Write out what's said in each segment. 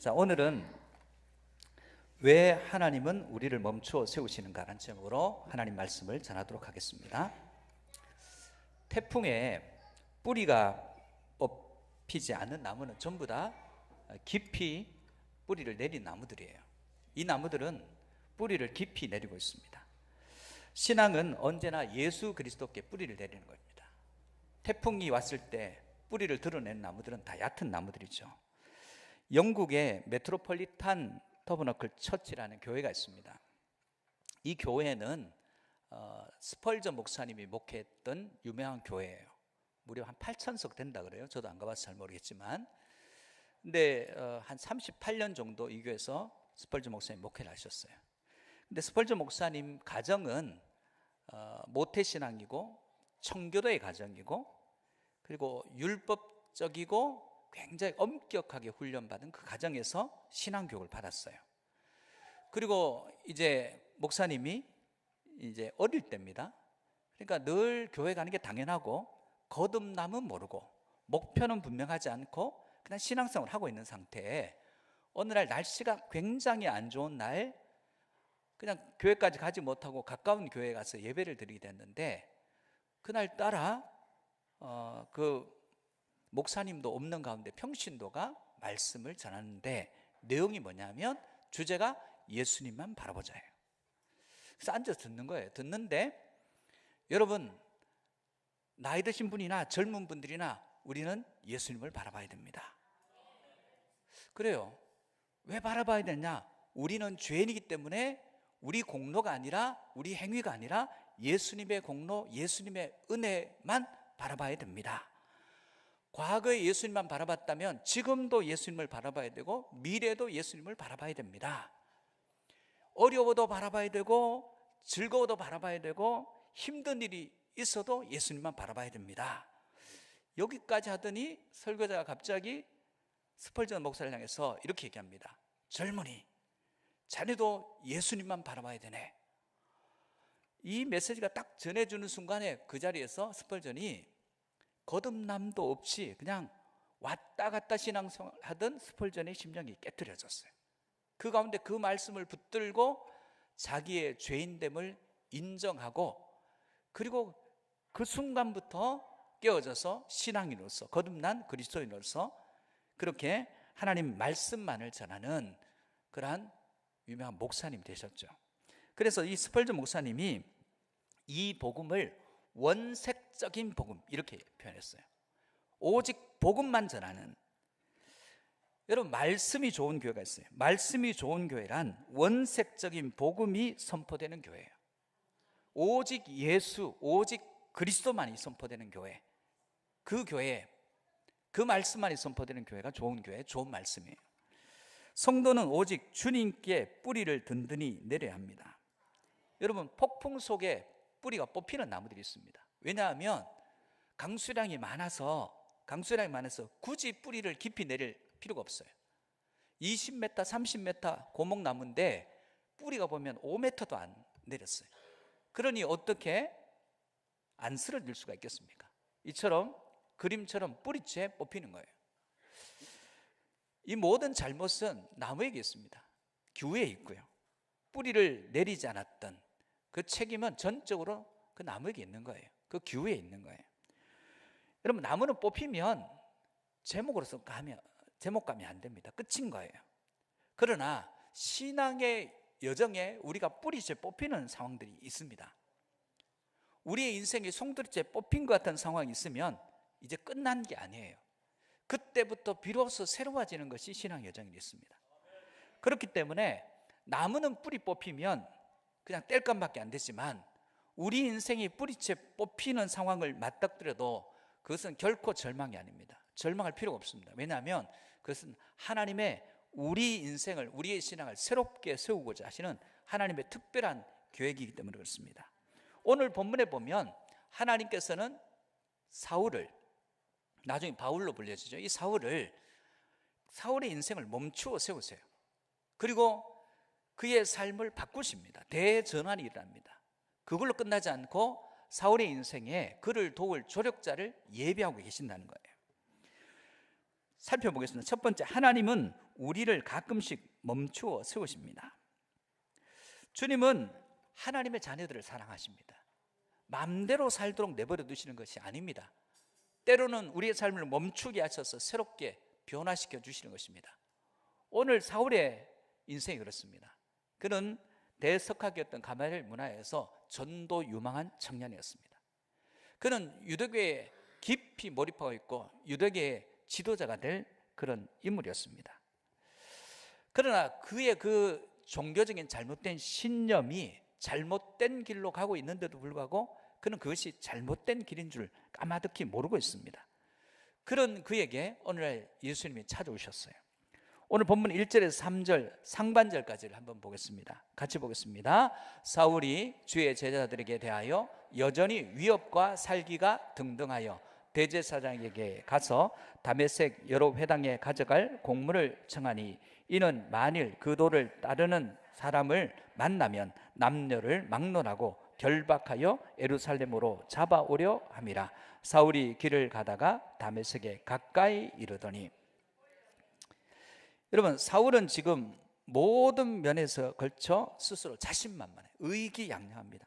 자, 오늘은 왜 하나님은 우리를 멈추어 세우시는가라는 제목으로 하나님 말씀을 전하도록 하겠습니다. 태풍에 뿌리가 뽑히지 않는 나무는 전부 다 깊이 뿌리를 내린 나무들이에요. 이 나무들은 뿌리를 깊이 내리고 있습니다. 신앙은 언제나 예수 그리스도께 뿌리를 내리는 겁니다. 태풍이 왔을 때 뿌리를 드러내는 나무들은 다 얕은 나무들이죠. 영국의 메트로폴리탄 터버너클 처치라는 교회가 있습니다. 이 교회는 스펄전 목사님이 목회했던 유명한 교회예요. 무려 한 8,000석 된다 그래요. 저도 안 가봐서 잘 모르겠지만, 근데 한 38년 정도 이 교회에서 스펄전 목사님 목회를 하셨어요. 근데 스펄전 목사님 가정은 모태신앙이고 청교도의 가정이고, 그리고 율법적이고 굉장히 엄격하게 훈련받은 그 가정에서 신앙교육을 받았어요. 그리고 이제 목사님이 이제 어릴 때입니다. 그러니까 늘 교회 가는 게 당연하고 거듭남은 모르고 목표는 분명하지 않고 그냥 신앙생활을 하고 있는 상태에 어느 날 날씨가 굉장히 안 좋은 날 그냥 교회까지 가지 못하고 가까운 교회에 가서 예배를 드리게 됐는데, 그날따라 그 목사님도 없는 가운데 평신도가 말씀을 전하는데 내용이 뭐냐면 주제가 예수님만 바라보자예요. 그래서 앉아서 듣는 거예요. 듣는데 여러분, 나이 드신 분이나 젊은 분들이나 우리는 예수님을 바라봐야 됩니다. 그래요. 왜 바라봐야 되냐? 우리는 죄인이기 때문에 우리 공로가 아니라, 우리 행위가 아니라 예수님의 공로, 예수님의 은혜만 바라봐야 됩니다. 과거에 예수님만 바라봤다면 지금도 예수님을 바라봐야 되고 미래도 예수님을 바라봐야 됩니다. 어려워도 바라봐야 되고 즐거워도 바라봐야 되고 힘든 일이 있어도 예수님만 바라봐야 됩니다. 여기까지 하더니 설교자가 갑자기 스펄전 목사를 향해서 이렇게 얘기합니다. 젊은이, 자네도 예수님만 바라봐야 되네. 이 메시지가 딱 전해주는 순간에 그 자리에서 스펄전이 거듭남도 없이 그냥 왔다 갔다 신앙생활 하던 스펄전의 심령이 깨트려졌어요. 그 가운데 그 말씀을 붙들고 자기의 죄인됨을 인정하고, 그리고 그 순간부터 깨어져서 신앙인으로서, 거듭난 그리스도인으로서 그렇게 하나님 말씀만을 전하는 그러한 유명한 목사님 되셨죠. 그래서 이 스펄전 목사님이 이 복음을 원색적인 복음 이렇게 표현했어요. 오직 복음만 전하는. 여러분, 말씀이 좋은 교회가 있어요. 말씀이 좋은 교회란 원색적인 복음이 선포되는 교회예요. 오직 예수, 오직 그리스도만이 선포되는 교회, 그 교회, 그 말씀만이 선포되는 교회가 좋은 교회, 좋은 말씀이에요. 성도는 오직 주님께 뿌리를 든든히 내려야 합니다. 여러분, 폭풍 속에 뿌리가 뽑히는 나무들이 있습니다. 왜냐하면 강수량이 많아서 굳이 뿌리를 깊이 내릴 필요가 없어요. 20m, 30m 고목나무인데 뿌리가 보면 5m도 안 내렸어요. 그러니 어떻게 안 쓰러질 수가 있겠습니까? 이처럼 그림처럼 뿌리채 뽑히는 거예요. 이 모든 잘못은 나무에게 있습니다. 규에 있고요. 뿌리를 내리지 않았던 그 책임은 전적으로 그 나무에게 있는 거예요. 그 규에 있는 거예요. 여러분, 나무는 뽑히면 제목감이 안 됩니다. 끝인 거예요. 그러나 신앙의 여정에 우리가 뿌리째 뽑히는 상황들이 있습니다. 우리의 인생에 송두리째 뽑힌 것 같은 상황이 있으면 이제 끝난 게 아니에요. 그때부터 비로소 새로워지는 것이 신앙 여정이 있습니다. 그렇기 때문에 나무는 뿌리 뽑히면 그냥 뗄감밖에 안 되지만 우리 인생이 뿌리채 뽑히는 상황을 맞닥뜨려도 그것은 결코 절망이 아닙니다. 절망할 필요가 없습니다. 왜냐하면 그것은 하나님의 우리 인생을, 우리의 신앙을 새롭게 세우고자 하시는 하나님의 특별한 계획이기 때문에 그렇습니다. 오늘 본문에 보면 하나님께서는 사울을, 나중에 바울로 불려지죠. 이 사울의 인생을 멈추어 세우세요. 그리고 그의 삶을 바꾸십니다. 대전환이 일어납니다. 그걸로 끝나지 않고 사울의 인생에 그를 도울 조력자를 예비하고 계신다는 거예요. 살펴보겠습니다. 첫 번째, 하나님은 우리를 가끔씩 멈추어 세우십니다. 주님은 하나님의 자녀들을 사랑하십니다. 마음대로 살도록 내버려 두시는 것이 아닙니다. 때로는 우리의 삶을 멈추게 하셔서 새롭게 변화시켜 주시는 것입니다. 오늘 사울의 인생이 그렇습니다. 그는 대석학이었던 가말리엘 문화에서 전도 유망한 청년이었습니다. 그는 유대교에 깊이 몰입하고 있고 유대교의 지도자가 될 그런 인물이었습니다. 그러나 그의 그 종교적인 잘못된 신념이 잘못된 길로 가고 있는데도 불구하고 그는 그것이 잘못된 길인 줄 까마득히 모르고 있습니다. 그런 그에게 오늘날 예수님이 찾아오셨어요. 오늘 본문 1절에서 3절 상반절까지를 한번 보겠습니다. 같이 보겠습니다. 사울이 주의 제자들에게 대하여 여전히 위협과 살기가 등등하여 대제사장에게 가서 다메섹 여러 회당에 가져갈 공문을 청하니 이는 만일 그 도를 따르는 사람을 만나면 남녀를 막론하고 결박하여 예루살렘으로 잡아오려 함이라. 사울이 길을 가다가 다메섹에 가까이 이르더니, 여러분, 사울은 지금 모든 면에서 걸쳐 스스로 자신만만해, 의기양양합니다.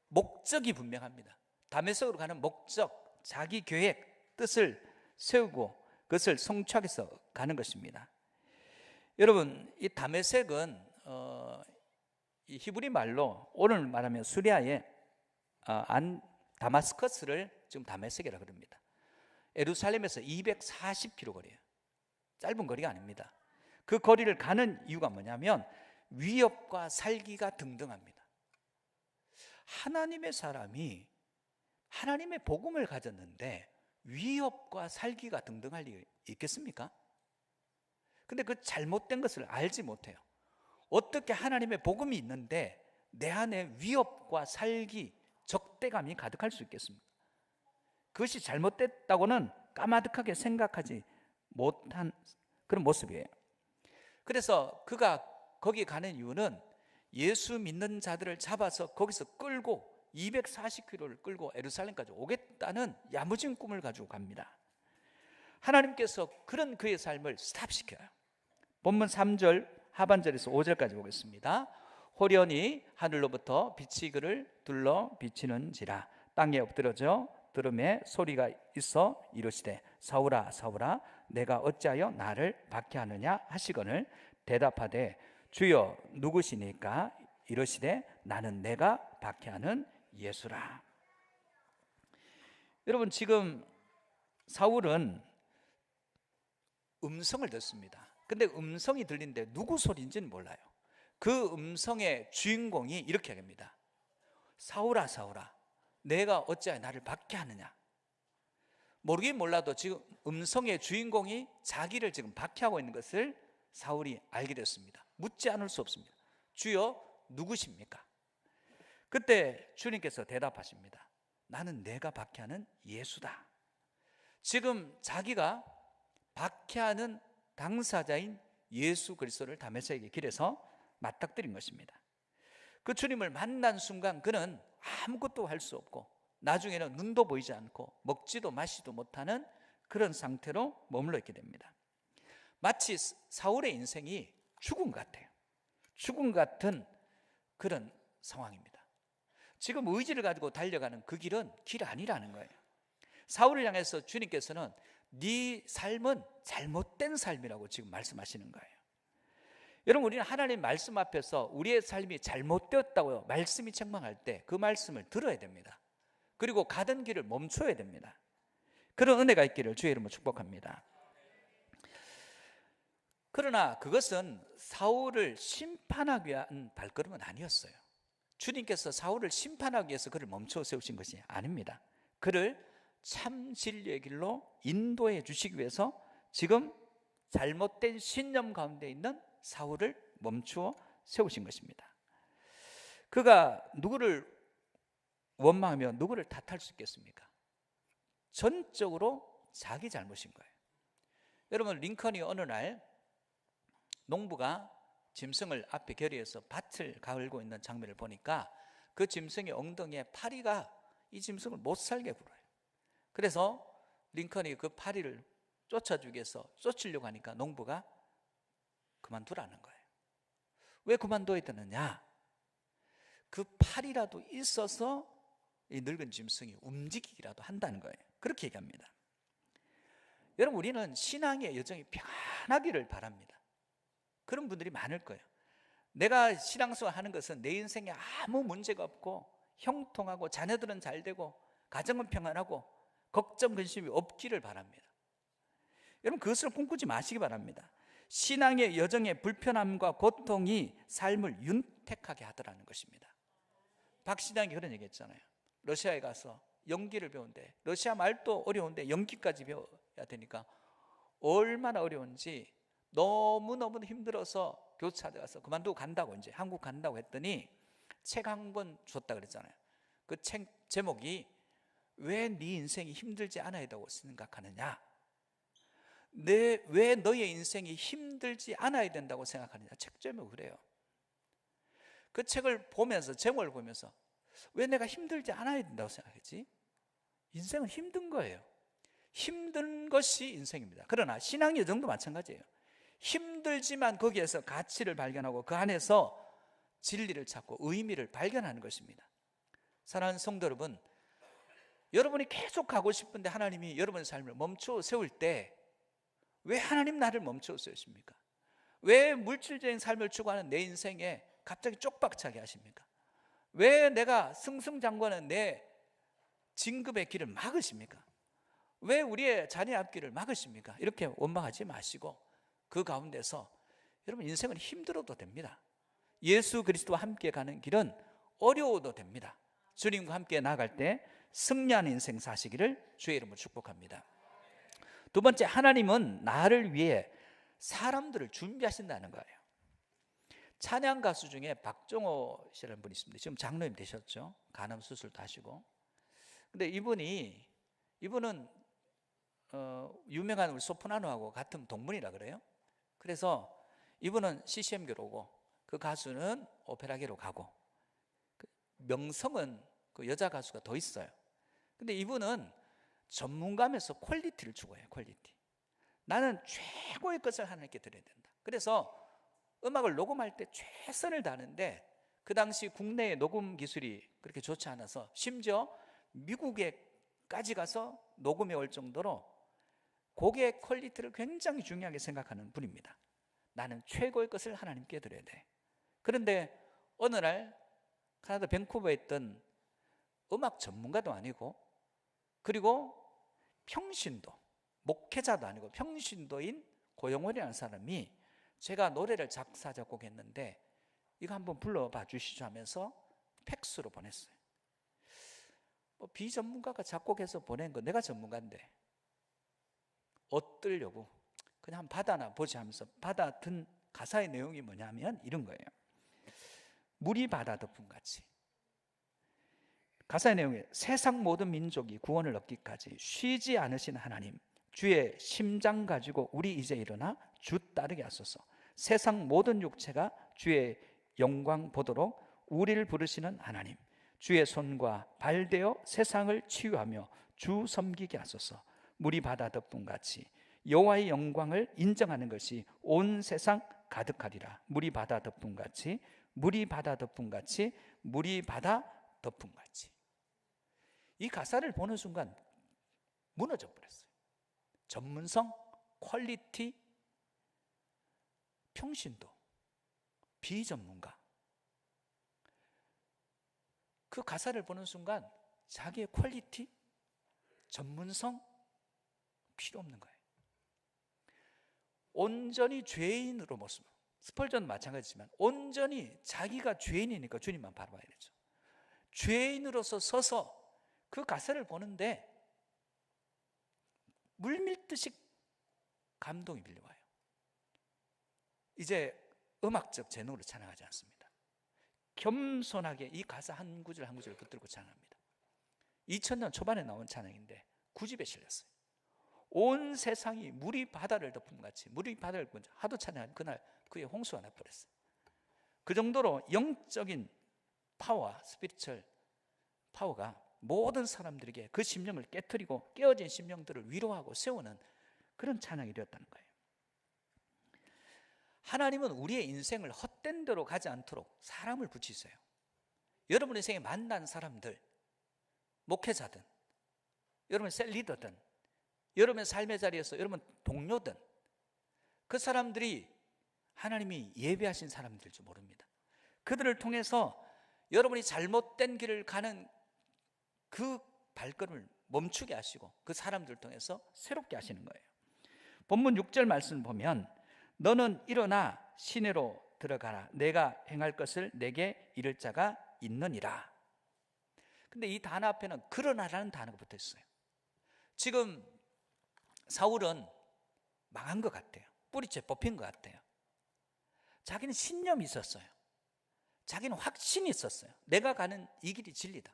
목적이 분명합니다. 다메섹으로 가는 목적, 자기 계획, 뜻을 세우고 그것을 성취하기 위해서 가는 것입니다. 여러분, 이 다메섹은 이 히브리 말로 오늘 말하면 수리아의 다마스커스를 지금 다메섹이라고 그럽니다. 예루살렘에서 240km 거리예요. 짧은 거리가 아닙니다. 그 거리를 가는 이유가 뭐냐면 위협과 살기가 등등합니다. 하나님의 사람이 하나님의 복음을 가졌는데 위협과 살기가 등등할 리 있겠습니까? 근데 그 잘못된 것을 알지 못해요. 어떻게 하나님의 복음이 있는데 내 안에 위협과 살기, 적대감이 가득할 수 있겠습니까? 그것이 잘못됐다고는 까마득하게 생각하지 못한 그런 모습이에요. 그래서 그가 거기 가는 이유는 예수 믿는 자들을 잡아서 거기서 끌고 240km를 끌고 예루살렘까지 오겠다는 야무진 꿈을 가지고 갑니다. 하나님께서 그런 그의 삶을 스탑시켜요. 본문 3절 하반절에서 5절까지 보겠습니다. 호련히 하늘로부터 빛이 그를 둘러 비치는지라 땅에 엎드러져 들음에 소리가 있어 이르시되 사울아 사울아 내가 어찌하여 나를 박해하느냐 하시거늘 대답하되 주여 누구시니까 이르시되 나는 내가 박해하는 예수라. 여러분, 지금 사울은 음성을 듣습니다. 근데 음성이 들리는데 누구 소리인지는 몰라요. 그 음성의 주인공이 이렇게 합니다. 사울아 사울아 내가 어찌하여 나를 박해하느냐. 모르긴 몰라도 지금 음성의 주인공이 자기를 지금 박해하고 있는 것을 사울이 알게 됐습니다. 묻지 않을 수 없습니다. 주여 누구십니까? 그때 주님께서 대답하십니다. 나는 내가 박해하는 예수다. 지금 자기가 박해하는 당사자인 예수 그리스도를 다메섹의 길에서 맞닥뜨린 것입니다. 그 주님을 만난 순간 그는 아무것도 할 수 없고 나중에는 눈도 보이지 않고 먹지도 마시도 못하는 그런 상태로 머물러 있게 됩니다. 마치 사울의 인생이 죽음 같아요. 죽음 같은 그런 상황입니다. 지금 의지를 가지고 달려가는 그 길은 길 아니라는 거예요. 사울을 향해서 주님께서는 네 삶은 잘못된 삶이라고 지금 말씀하시는 거예요. 여러분, 우리는 하나님 말씀 앞에서 우리의 삶이 잘못되었다고 말씀이 책망할 때 그 말씀을 들어야 됩니다. 그리고 가던 길을 멈춰야 됩니다. 그런 은혜가 있기를 주의 이름으로 축복합니다. 그러나 그것은 사울을 심판하기 위한 발걸음은 아니었어요. 주님께서 사울을 심판하기 위해서 그를 멈춰 세우신 것이 아닙니다. 그를 참 진리의 길로 인도해 주시기 위해서 지금 잘못된 신념 가운데 있는 사울을 멈추어 세우신 것입니다. 그가 누구를 원망하며 누구를 탓할 수 있겠습니까? 전적으로 자기 잘못인 거예요. 여러분, 링컨이 어느 날 농부가 짐승을 앞에 결의해서 밭을 가을고 있는 장면을 보니까 그 짐승의 엉덩이에 파리가 이 짐승을 못 살게 굴어요. 그래서 링컨이 그 파리를 쫓아주기 위해서 쫓으려고 하니까 농부가 그만두라는 거예요. 왜 그만둬야 되느냐? 그 팔이라도 있어서 이 늙은 짐승이 움직이기라도 한다는 거예요. 그렇게 얘기합니다. 여러분, 우리는 신앙의 여정이 평안하기를 바랍니다. 그런 분들이 많을 거예요. 내가 신앙생활 하는 것은 내 인생에 아무 문제가 없고 형통하고 자녀들은 잘 되고 가정은 평안하고 걱정 근심이 없기를 바랍니다. 여러분, 그것을 꿈꾸지 마시기 바랍니다. 신앙의 여정의 불편함과 고통이 삶을 윤택하게 하더라는 것입니다. 박신양이 그런 얘기 했잖아요. 러시아에 가서 연기를 배우는데, 러시아 말도 어려운데 연기까지 배워야 되니까 얼마나 어려운지 너무너무 힘들어서 교차돼 가서 그만두고 간다고, 이제 한국 간다고 했더니 책 한 권 줬다 그랬잖아요. 그 책 제목이 왜 네 인생이 힘들지 않아야 된다고 생각하느냐, 왜 너의 인생이 힘들지 않아야 된다고 생각하느냐. 책 제목이 그래요. 그 책을 보면서, 제목을 보면서 왜 내가 힘들지 않아야 된다고 생각했지? 인생은 힘든 거예요. 힘든 것이 인생입니다. 그러나 신앙 여정도 마찬가지예요. 힘들지만 거기에서 가치를 발견하고 그 안에서 진리를 찾고 의미를 발견하는 것입니다. 사랑하는 성도 여러분, 여러분이 계속 가고 싶은데 하나님이 여러분의 삶을 멈춰 세울 때 왜 하나님 나를 멈춰 세우십니까? 왜 물질적인 삶을 추구하는 내 인생에 갑자기 쪽박차게 하십니까? 왜 내가 승승장구하는 내 진급의 길을 막으십니까? 왜 우리의 자녀 앞길을 막으십니까? 이렇게 원망하지 마시고 그 가운데서 여러분, 인생은 힘들어도 됩니다. 예수 그리스도와 함께 가는 길은 어려워도 됩니다. 주님과 함께 나아갈 때 승리하는 인생 사시기를 주의 이름으로 축복합니다. 두 번째, 하나님은 나를 위해 사람들을 준비하신다는 거예요. 찬양 가수 중에 박정호 씨라는 분이 있습니다. 지금 장로님 되셨죠. 간암 수술도 하시고. 근데 이분은 유명한 우리 소프라노하고 같은 동문이라 그래요. 그래서 이분은 CCM교로고 그 가수는 오페라계로 가고, 명성은 그 여자 가수가 더 있어요. 근데 이분은 전문가면서 퀄리티를 추구해요. 퀄리티. 나는 최고의 것을 하나님께 드려야 된다. 그래서 음악을 녹음할 때 최선을 다하는데, 그 당시 국내의 녹음 기술이 그렇게 좋지 않아서 심지어 미국에까지 가서 녹음해 올 정도로 곡의 퀄리티를 굉장히 중요하게 생각하는 분입니다. 나는 최고의 것을 하나님께 드려야 돼. 그런데 어느 날 캐나다 밴쿠버에 있던 음악 전문가도 아니고, 그리고 평신도, 목회자도 아니고 평신도인 고영원이라는 사람이 제가 노래를 작사 작곡했는데 이거 한번 불러봐 주시죠 하면서 팩스로 보냈어요. 비전문가가 작곡해서 보낸 거 내가 전문가인데 어떠려고 그냥 한번 받아나 보지 하면서 받아든 가사의 내용이 뭐냐면 이런 거예요. 물이 바다 덮음같이. 가사의 내용이 세상 모든 민족이 구원을 얻기까지 쉬지 않으신 하나님, 주의 심장 가지고 우리 이제 일어나 주 따르게 하소서. 세상 모든 육체가 주의 영광 보도록 우리를 부르시는 하나님, 주의 손과 발되어 세상을 치유하며 주 섬기게 하소서. 물이 바다 덮음같이 여호와의 영광을 인정하는 것이 온 세상 가득하리라. 물이 바다 덮음같이, 물이 바다 덮음같이, 물이 바다 덮음같이. 이 가사를 보는 순간 무너져 버렸어요. 전문성, 퀄리티, 평신도, 비전문가. 그 가사를 보는 순간 자기의 퀄리티, 전문성 필요 없는 거예요. 온전히 죄인으로 모습. 스펄전도 마찬가지지만 온전히 자기가 죄인이니까 주님만 바라봐야 되죠. 죄인으로서 서서 그 가사를 보는데 물밀듯이 감동이 밀려와요. 이제 음악적 재능으로 찬양하지 않습니다. 겸손하게 이 가사 한 구절 한 구절을 붙들고 찬양합니다. 2000년 초반에 나온 찬양인데 9집에 실렸어요. 온 세상이 물이 바다를 덮음같이, 물이 바다를 덮은 하도 찬양한 그날 그의 홍수가 나버렸어요. 그 정도로 영적인 파워와 스피리추얼 파워가 모든 사람들에게 그 심령을 깨트리고 깨어진 심령들을 위로하고 세우는 그런 찬양이 되었다는 거예요. 하나님은 우리의 인생을 헛된 대로 가지 않도록 사람을 붙이세요. 여러분 인생에 만난 사람들, 목회자든 여러분 셀리더든 여러분의 삶의 자리에서 여러분 동료든 그 사람들이 하나님이 예비하신 사람들일 줄 모릅니다. 그들을 통해서 여러분이 잘못된 길을 가는 그 발걸음을 멈추게 하시고 그 사람들을 통해서 새롭게 하시는 거예요. 본문 6절 말씀을 보면 너는 일어나 시내로 들어가라. 내가 행할 것을 내게 이를 자가 있느니라. 근데 이 단어 앞에는 그러나라는 단어가 붙어 있어요. 지금 사울은 망한 것 같아요. 뿌리째 뽑힌 것 같아요. 자기는 신념이 있었어요. 자기는 확신이 있었어요. 내가 가는 이 길이 진리다.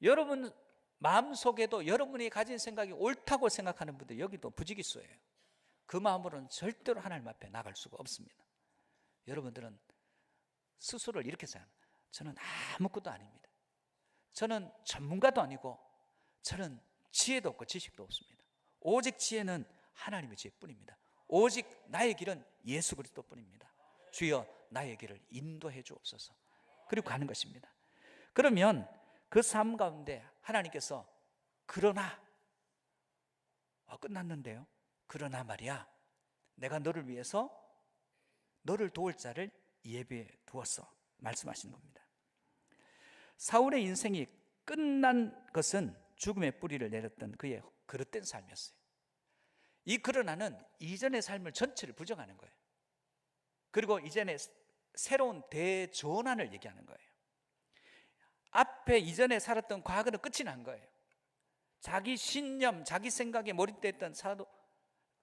여러분 마음속에도 여러분이 가진 생각이 옳다고 생각하는 분들 여기도 부지기수예요. 그 마음으로는 절대로 하나님 앞에 나갈 수가 없습니다. 여러분들은 스스로를 이렇게 생각합니다. 저는 아무것도 아닙니다. 저는 전문가도 아니고 저는 지혜도 없고 지식도 없습니다. 오직 지혜는 하나님의 지혜뿐입니다. 오직 나의 길은 예수 그리스도뿐입니다. 주여 나의 길을 인도해 주옵소서. 그리고 가는 것입니다. 그러면 그 삶 가운데 하나님께서 그러나 끝났는데요. 그러나 말이야 내가 너를 위해서 너를 도울 자를 예비해 두었어 말씀하시는 겁니다. 사울의 인생이 끝난 것은 죽음의 뿌리를 내렸던 그의 그릇된 삶이었어요. 이 그러나는 이전의 삶을 전체를 부정하는 거예요. 그리고 이전에 새로운 대전환을 얘기하는 거예요. 앞에 이전에 살았던 과거는 끝이 난 거예요. 자기 신념, 자기 생각에 몰입됐던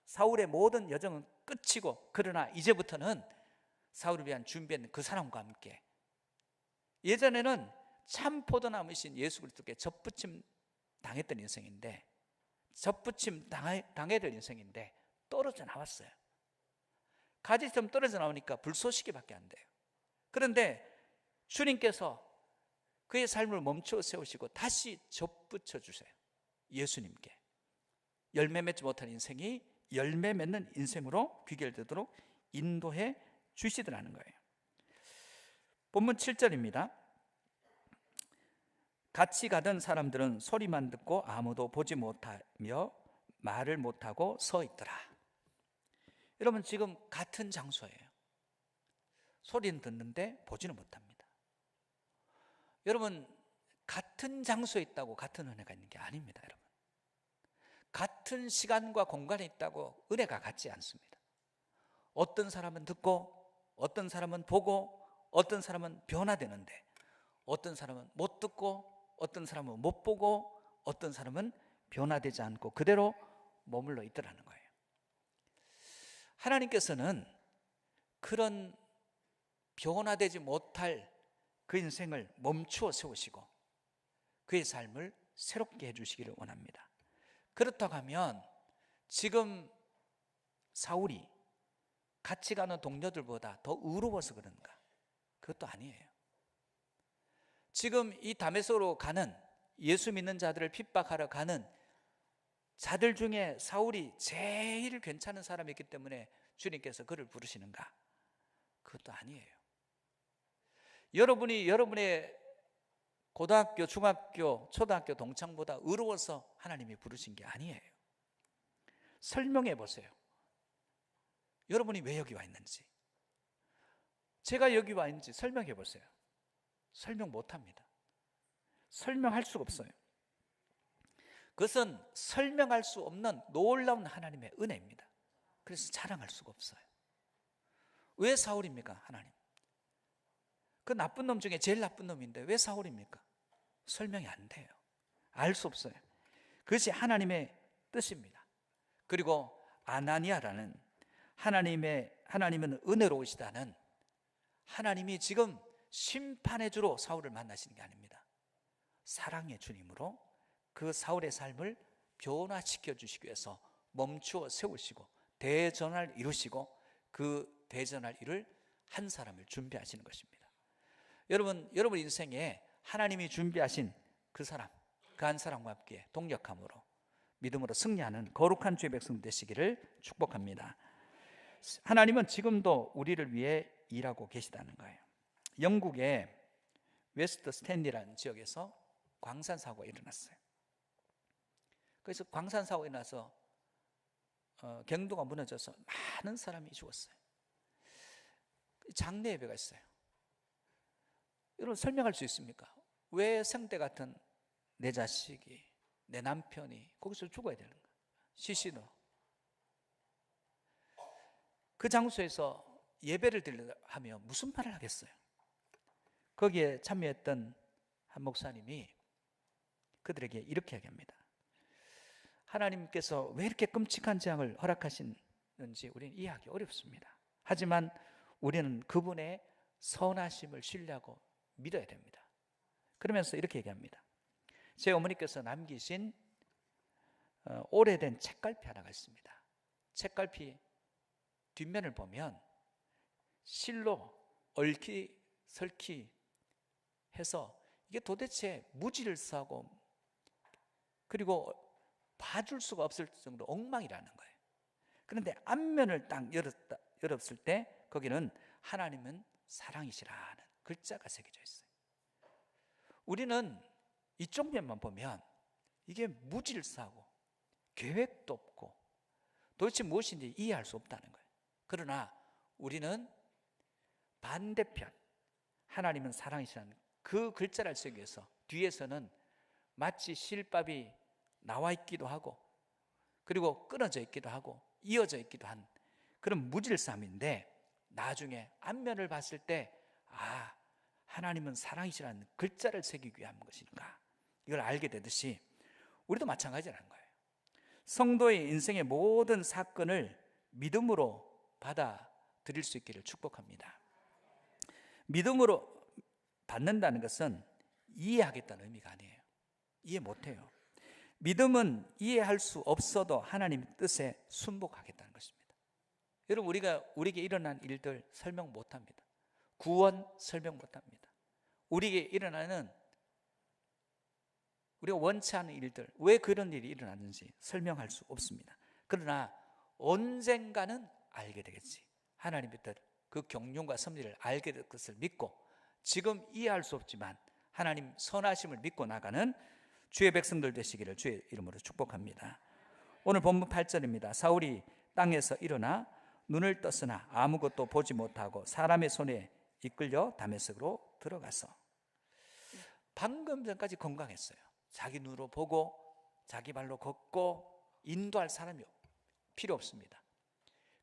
사울의 모든 여정은 끝이고 그러나 이제부터는 사울을 위한 준비한 그 사람과 함께 예전에는 참 포도나무이신 예수 그리스도께 접붙임 당했던 인생인데 접붙임 당해야 될 인생인데 떨어져 나왔어요. 가지처럼 떨어져 나오니까 불쏘시개밖에 안 돼요. 그런데 주님께서 그의 삶을 멈춰 세우시고 다시 접붙여 주세요. 예수님께 열매 맺지 못한 인생이 열매 맺는 인생으로 귀결되도록 인도해 주시더라는 거예요. 본문 7절입니다. 같이 가던 사람들은 소리만 듣고 아무도 보지 못하며 말을 못하고 서 있더라. 여러분 지금 같은 장소예요. 소리는 듣는데 보지는 못합니다. 여러분 같은 장소에 있다고 같은 은혜가 있는 게 아닙니다. 여러분 같은 시간과 공간에 있다고 은혜가 같지 않습니다. 어떤 사람은 듣고 어떤 사람은 보고 어떤 사람은 변화되는데 어떤 사람은 못 듣고 어떤 사람은 못 보고 어떤 사람은 변화되지 않고 그대로 머물러 있더라는 거예요. 하나님께서는 그런 변화되지 못할 그 인생을 멈추어 세우시고 그의 삶을 새롭게 해주시기를 원합니다. 그렇다고 하면 지금 사울이 같이 가는 동료들보다 더 의로워서 그런가? 그것도 아니에요. 지금 이 다메섹으로 가는 예수 믿는 자들을 핍박하러 가는 자들 중에 사울이 제일 괜찮은 사람이기 때문에 주님께서 그를 부르시는가? 그것도 아니에요. 여러분이 여러분의 고등학교, 중학교, 초등학교 동창보다 의로워서 하나님이 부르신 게 아니에요. 설명해 보세요. 여러분이 왜 여기 와 있는지, 제가 여기 와 있는지 설명해 보세요. 설명 못합니다. 설명할 수가 없어요. 그것은 설명할 수 없는 놀라운 하나님의 은혜입니다. 그래서 자랑할 수가 없어요. 왜 사울입니까? 하나님 그 나쁜 놈 중에 제일 나쁜 놈인데 왜 사울입니까? 설명이 안 돼요. 알 수 없어요. 그것이 하나님의 뜻입니다. 그리고 아나니아라는 하나님은 은혜로우시다는 하나님이 지금 심판의 주로 사울을 만나시는 게 아닙니다. 사랑의 주님으로 그 사울의 삶을 변화시켜 주시기 위해서 멈추어 세우시고 대전을 이루시고 그 대전을 이룰 한 사람을 준비하시는 것입니다. 여러분 인생에 하나님이 준비하신 그 사람, 그 한 사람과 함께 동력함으로 믿음으로 승리하는 거룩한 주의 백성 되시기를 축복합니다. 하나님은 지금도 우리를 위해 일하고 계시다는 거예요. 영국의 웨스트 스탠리라는 지역에서 광산 사고가 일어났어요. 그래서 광산 사고가 일어나서 경도가 무너져서 많은 사람이 죽었어요. 장례 예배가 있어요. 여러분 설명할 수 있습니까? 왜 생때 같은 내 자식이, 내 남편이 거기서 죽어야 되는 거야? 시신으로. 그 장소에서 예배를 드리려 하면 무슨 말을 하겠어요? 거기에 참여했던 한 목사님이 그들에게 이렇게 얘기합니다. 하나님께서 왜 이렇게 끔찍한 재앙을 허락하시는지 우리는 이해하기 어렵습니다. 하지만 우리는 그분의 선하심을 신뢰하고 믿어야 됩니다. 그러면서 이렇게 얘기합니다. 제 어머니께서 남기신 오래된 책갈피 하나가 있습니다. 책갈피 뒷면을 보면 실로 얽히 설키 해서 이게 도대체 무질서하고 그리고 봐줄 수가 없을 정도로 엉망이라는 거예요. 그런데 앞면을 딱 열었을 때 거기는 하나님은 사랑이시라는 글자가 새겨져 있어요. 우리는 이쪽 면만 보면 이게 무질서하고 계획도 없고 도대체 무엇인지 이해할 수 없다는 거예요. 그러나 우리는 반대편 하나님은 사랑이시라는 그 글자를 쓰기 위해서 뒤에서는 마치 실밥이 나와 있기도 하고 그리고 끊어져 있기도 하고 이어져 있기도 한 그런 무질서함인데 나중에 앞면을 봤을 때 하나님은 사랑이시라는 글자를 새기기 위한 것인가 이걸 알게 되듯이 우리도 마찬가지라는 거예요. 성도의 인생의 모든 사건을 믿음으로 받아들일 수 있기를 축복합니다. 믿음으로 받는다는 것은 이해하겠다는 의미가 아니에요. 이해 못해요. 믿음은 이해할 수 없어도 하나님의 뜻에 순복하겠다는 것입니다. 여러분 우리에게 일어난 일들 설명 못합니다. 구원 설명 못합니다. 우리에게 일어나는 우리가 원치 않은 일들 왜 그런 일이 일어났는지 설명할 수 없습니다. 그러나 언젠가는 알게 되겠지. 하나님의 뜻, 그 경륜과 섭리를 알게 될 것을 믿고 지금 이해할 수 없지만 하나님 선하심을 믿고 나가는 주의 백성들 되시기를 주의 이름으로 축복합니다. 오늘 본문 8절입니다. 사울이 땅에서 일어나 눈을 떴으나 아무것도 보지 못하고 사람의 손에 이끌려 다메섹으로 들어가서 방금 전까지 건강했어요. 자기 눈으로 보고 자기 발로 걷고 인도할 사람이 필요 없습니다.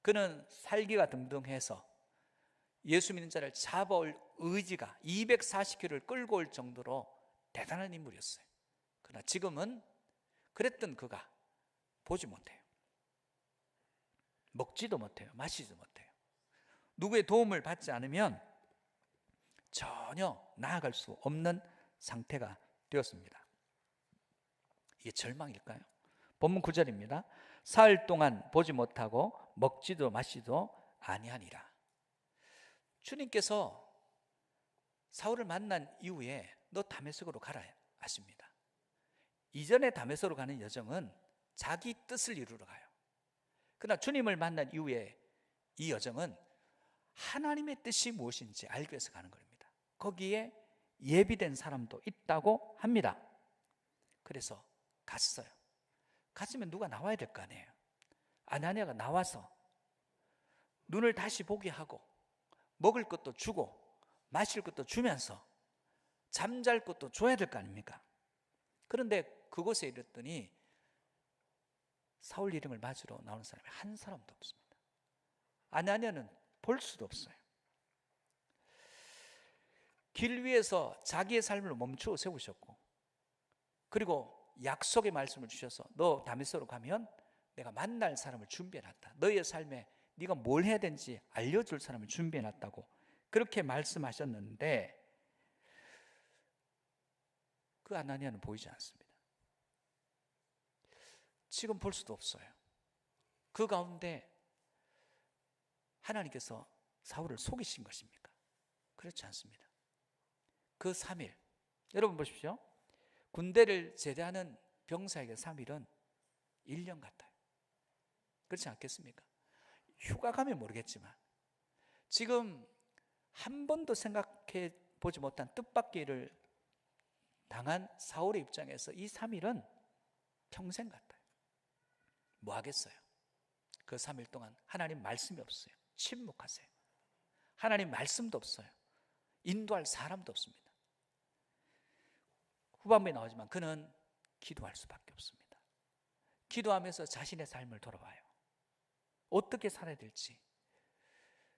그는 살기가 등등해서 예수 믿는 자를 잡아올 의지가 240km를 끌고 올 정도로 대단한 인물이었어요. 그러나 지금은 그랬던 그가 보지 못해요. 먹지도 못해요. 마시지도 못해요. 누구의 도움을 받지 않으면 전혀 나아갈 수 없는 상태가 되었습니다. 이게 절망일까요? 본문 9절입니다. 사흘 동안 보지 못하고 먹지도 마시도 아니하니라. 주님께서 사울을 만난 이후에 너 다메섹으로 가라 하십니다. 이전에 다메섹으로 가는 여정은 자기 뜻을 이루러 가요. 그러나 주님을 만난 이후에 이 여정은 하나님의 뜻이 무엇인지 알기 위해서 가는 겁니다. 거기에 예비된 사람도 있다고 합니다. 그래서 갔어요. 갔으면 누가 나와야 될 거 아니에요. 아나니아가 나와서 눈을 다시 보게 하고 먹을 것도 주고 마실 것도 주면서 잠잘 것도 줘야 될 거 아닙니까? 그런데 그곳에 이르렀더니 사울 이름을 맞으러 나오는 사람이 한 사람도 없습니다. 아나니아는 볼 수도 없어요. 길 위에서 자기의 삶을 멈추어 세우셨고 그리고 약속의 말씀을 주셔서 너 다메섹으로 가면 내가 만날 사람을 준비해놨다. 너의 삶에 네가 뭘 해야 되는지 알려줄 사람을 준비해놨다고 그렇게 말씀하셨는데 그 아나니아는 보이지 않습니다. 지금 볼 수도 없어요. 그 가운데 하나님께서 사울을 속이신 것입니까? 그렇지 않습니다. 그 3일 여러분 보십시오. 군대를 제대하는 병사에게 3일은 1년 같아요. 그렇지 않겠습니까? 휴가 가면 모르겠지만 지금 한 번도 생각해 보지 못한 뜻밖의 일을 당한 사울의 입장에서 이 3일은 평생 같아요. 뭐 하겠어요? 그 3일 동안 하나님 말씀이 없어요. 침묵하세요. 하나님 말씀도 없어요. 인도할 사람도 없습니다. 후반부에 나오지만 그는 기도할 수밖에 없습니다. 기도하면서 자신의 삶을 돌아봐요. 어떻게 살아야 될지,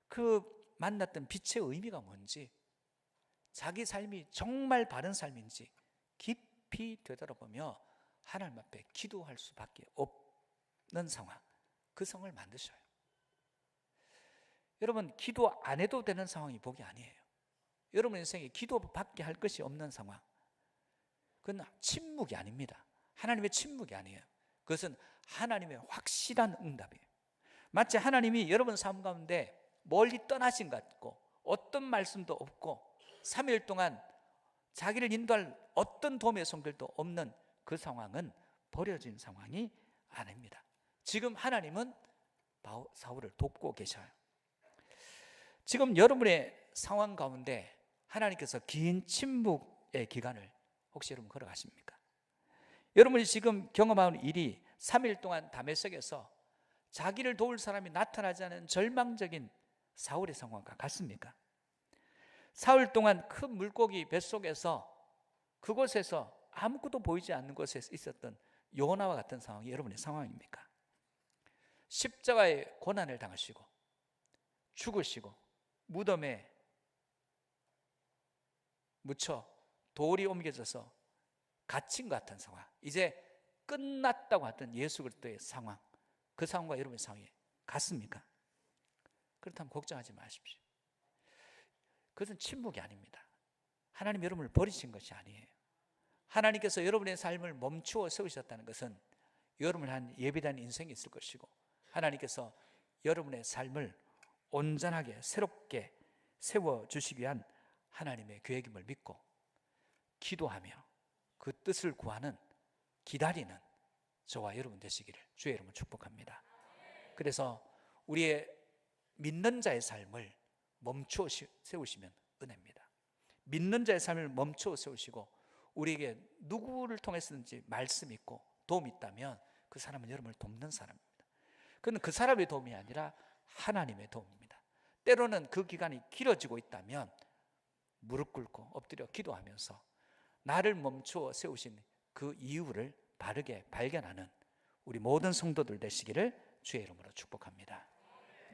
그 만났던 빛의 의미가 뭔지, 자기 삶이 정말 바른 삶인지 깊이 되돌아보며 하나님 앞에 기도할 수밖에 없는 상황, 그 상황을 만드셔요. 여러분, 기도 안 해도 되는 상황이 복이 아니에요. 여러분 인생에 기도밖에 할 것이 없는 상황, 그건 침묵이 아닙니다. 하나님의 침묵이 아니에요. 그것은 하나님의 확실한 응답이에요. 마치 하나님이 여러분 삶 가운데 멀리 떠나신 것 같고 어떤 말씀도 없고 3일 동안 자기를 인도할 어떤 도움의 손길도 없는 그 상황은 버려진 상황이 아닙니다. 지금 하나님은 사울을 돕고 계셔요. 지금 여러분의 상황 가운데 하나님께서 긴 침묵의 기간을 혹시 여러분 걸어가십니까? 여러분이 지금 경험하는 일이 3일 동안 다메섹에서 자기를 도울 사람이 나타나지 않은 절망적인 사울의 상황과 같습니까? 사흘 동안 큰 물고기 뱃속에서 그곳에서 아무것도 보이지 않는 곳에 있었던 요나와 같은 상황이 여러분의 상황입니까? 십자가의 고난을 당하시고 죽으시고 무덤에 묻혀 돌이 옮겨져서 갇힌 것 같은 상황, 이제 끝났다고 하던 예수 그리스도의 상황, 그 상황과 여러분의 상황이 같습니까? 그렇다면 걱정하지 마십시오. 그것은 침묵이 아닙니다. 하나님 여러분을 버리신 것이 아니에요. 하나님께서 여러분의 삶을 멈추어 세우셨다는 것은 여러분을 한 예비된 인생이 있을 것이고 하나님께서 여러분의 삶을 온전하게 새롭게 세워주시기 위한 하나님의 계획임을 믿고 기도하며 그 뜻을 구하는, 기다리는 저와 여러분 되시기를 주의 이름으로 축복합니다. 그래서 우리의 믿는 자의 삶을 멈추어 세우시면 은혜입니다. 믿는 자의 삶을 멈추어 세우시고 우리에게 누구를 통해서든지 말씀이 있고 도움이 있다면 그 사람은 여러분을 돕는 사람입니다. 그건 그 사람의 도움이 아니라 하나님의 도움입니다. 때로는 그 기간이 길어지고 있다면 무릎 꿇고 엎드려 기도하면서 나를 멈추어 세우신 그 이유를 바르게 발견하는 우리 모든 성도들 되시기를 주의 이름으로 축복합니다.